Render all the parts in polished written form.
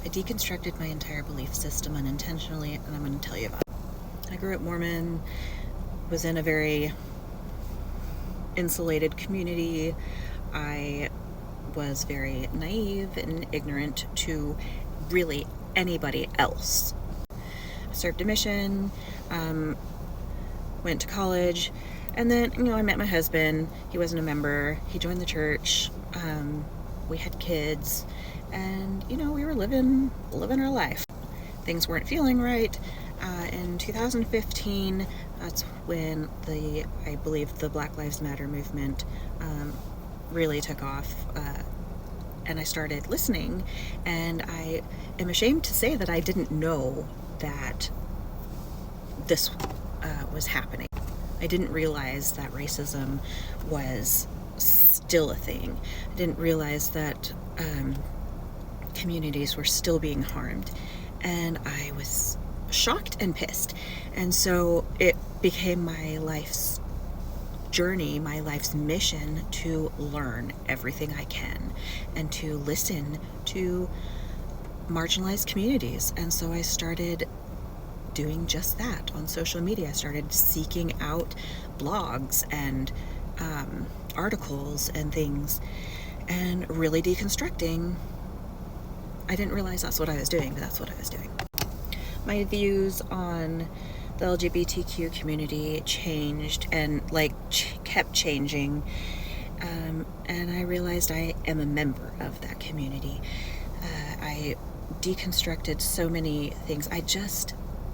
I deconstructed my entire belief system unintentionally, and I'm going to tell you about it. I grew up Mormon, was in a very insulated community. I was very naive and ignorant to really anybody else. I served a mission, went to college, and then, I met my husband. He wasn't a member. He joined the church. We had kids, and, we were living our life. Things weren't feeling right. In 2015, that's when I believe the Black Lives Matter movement really took off, and I started listening, and I am ashamed to say that I didn't know that this was happening. I didn't realize that racism was still a thing. I didn't realize that communities were still being harmed, and I was shocked and pissed. And so it became my life's journey, my life's mission, to learn everything I can and to listen to marginalized communities. And so I started doing just that on social media. I started seeking out blogs and articles and things, and really deconstructing. I didn't realize that's what I was doing, but that's what I was doing. My views on the LGBTQ community changed and kept changing, and I realized I am a member of that community. I deconstructed so many things.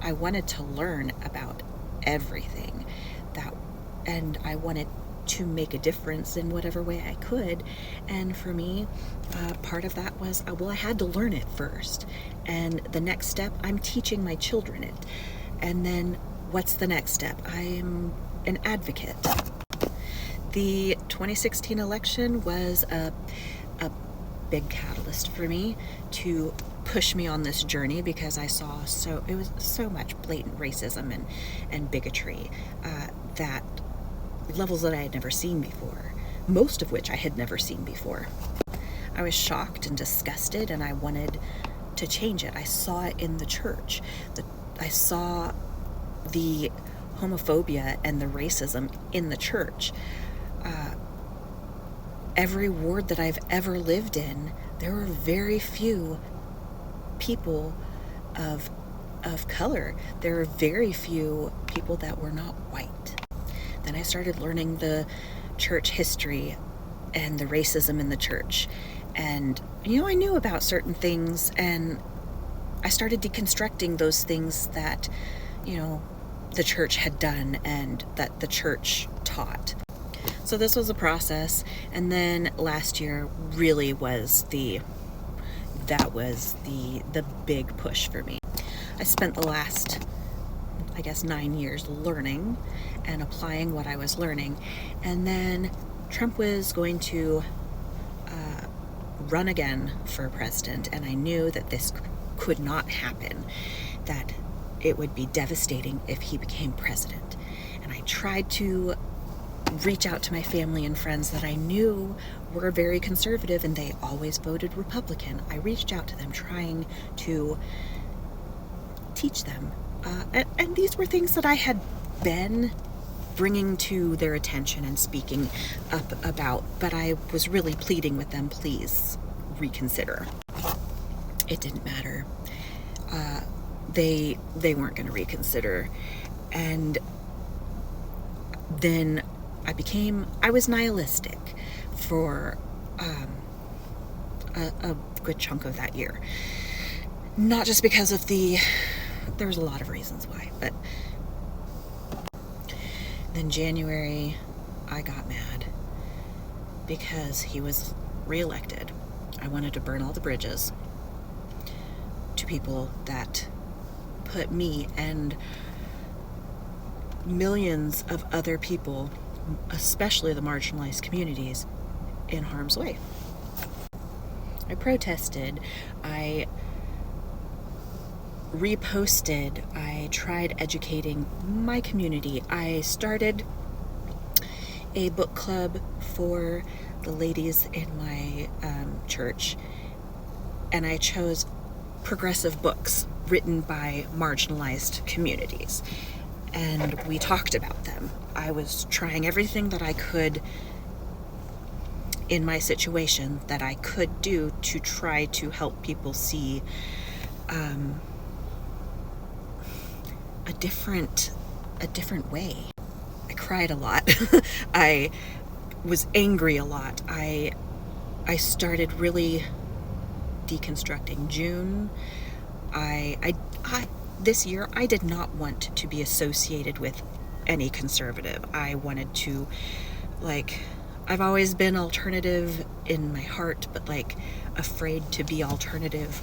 I wanted to learn about everything, and I wanted to make a difference in whatever way I could. And for me, part of that was, I had to learn it first. And the next step, I'm teaching my children it. And then what's the next step? I'm an advocate. The 2016 election was a big catalyst for me to push me on this journey, because I saw it was so much blatant racism and bigotry, that levels that I had never seen before, most of which I had never seen before. I was shocked and disgusted, and I wanted to change it. I saw it in the church. I saw the homophobia and the racism in the church. Every ward that I've ever lived in, there were very few people of color. There were very few people that were not white. Then I started learning the church history and the racism in the church. And, I knew about certain things, and I started deconstructing those things that, the church had done and that the church taught. So this was a process. And then last year really was the big push for me. I spent the last, 9 years learning and applying what I was learning. And then Trump was going to run again for president, and I knew that this could not happen, that it would be devastating if he became president. And I tried to reach out to my family and friends that I knew were very conservative, and they always voted Republican. I reached out to them trying to teach them. And these were things that I had been bringing to their attention and speaking up about, but I was really pleading with them, please reconsider. It didn't matter. They weren't going to reconsider. And then I was nihilistic for a good chunk of that year. Not just because of there was a lot of reasons why, but then January, I got mad because he was reelected. I wanted to burn all the bridges to people that put me and millions of other people, especially the marginalized communities, in harm's way. I protested. I reposted. I tried educating my community. I started a book club for the ladies in my church, and I chose progressive books written by marginalized communities, and we talked about them. I was trying everything that I could in my situation that I could do to try to help people see a different way. I cried a lot. I was angry a lot. I started really deconstructing. June, I this year I did not want to be associated with any conservative. I wanted to, like, I've always been alternative in my heart, but like afraid to be alternative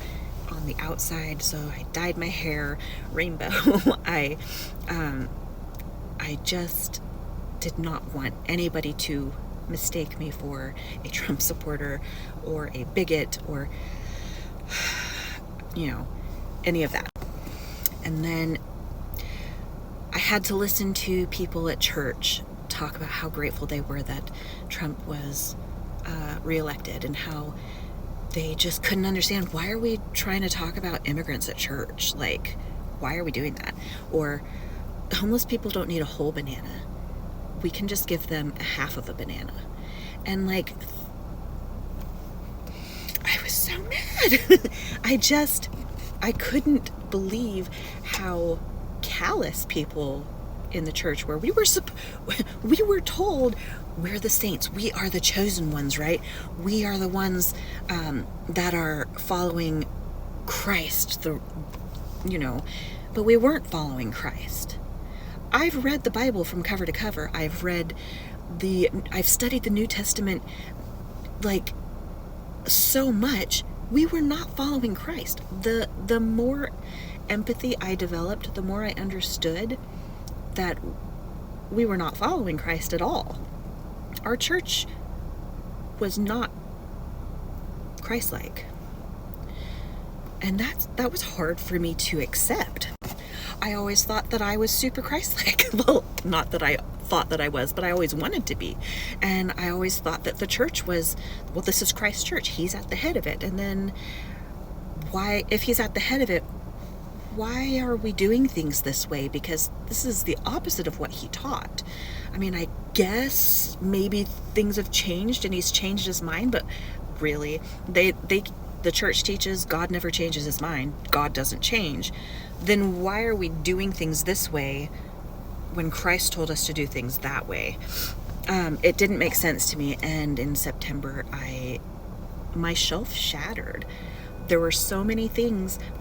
on the outside, so I dyed my hair rainbow. I just did not want anybody to mistake me for a Trump supporter or a bigot or, you know, any of that. And then I had to listen to people at church talk about how grateful they were that Trump was reelected, and how they just couldn't understand, why are we trying to talk about immigrants at church? Like, why are we doing that? Or homeless people don't need a whole banana. We can just give them half of a banana. And like, I was so mad. I couldn't believe how callous people in the church were. We were told we're the saints. We are the chosen ones, right? We are the ones that are following Christ, but we weren't following Christ. I've read the Bible from cover to cover. I've studied the New Testament like so much. We were not following Christ. The more empathy I developed, the more I understood that we were not following Christ at all. Our church was not Christ-like. And that was hard for me to accept. I always thought that I was super Christ-like. Well, not that I thought that I was, but I always wanted to be. And I always thought that the church was, well, this is Christ's church. He's at the head of it. And then why, if he's at the head of it, why are we doing things this way? Because this is the opposite of what he taught. I mean, I guess maybe things have changed and he's changed his mind, but really, the church teaches God never changes his mind. God doesn't change. Then why are we doing things this way when Christ told us to do things that way? It didn't make sense to me. And in September, my shelf shattered. There were so many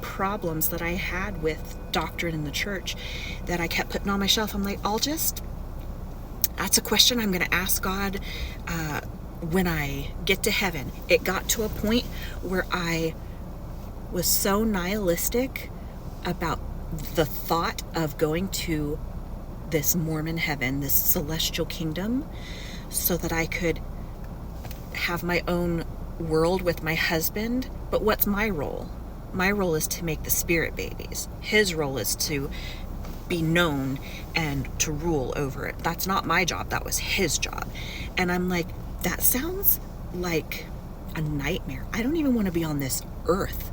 problems that I had with doctrine in the church that I kept putting on my shelf. I'm like, that's a question I'm going to ask God when I get to heaven. It got to a point where I was so nihilistic about the thought of going to this Mormon heaven, this celestial kingdom, so that I could have my own world with my husband. But what's my role? My role is to make the spirit babies. His role is to be known and to rule over it. That's not my job. That was his job. And I'm like, that sounds like a nightmare. I don't even want to be on this earth,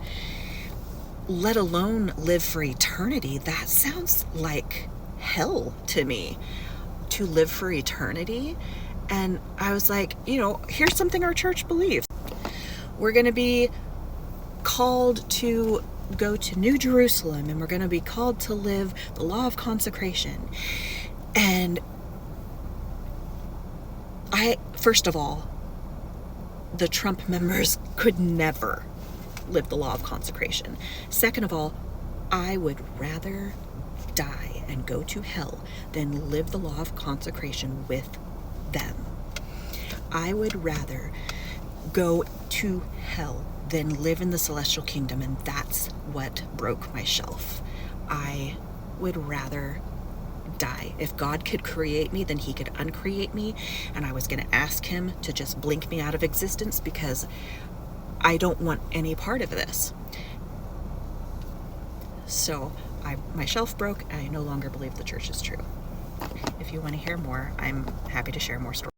let alone live for eternity. That sounds like hell to me, to live for eternity. And I was like, here's something our church believes. We're going to be called to go to New Jerusalem, and we're going to be called to live the law of consecration. And first of all, the Trump members could never live the law of consecration. Second of all, I would rather die and go to hell than live the law of consecration with them. I would rather go to hell than live in the celestial kingdom, and that's what broke my shelf. I would rather die. If God could create me, then he could uncreate me, and I was going to ask him to just blink me out of existence, because I don't want any part of this. So my shelf broke, and I no longer believe the church is true. If you want to hear more, I'm happy to share more stories.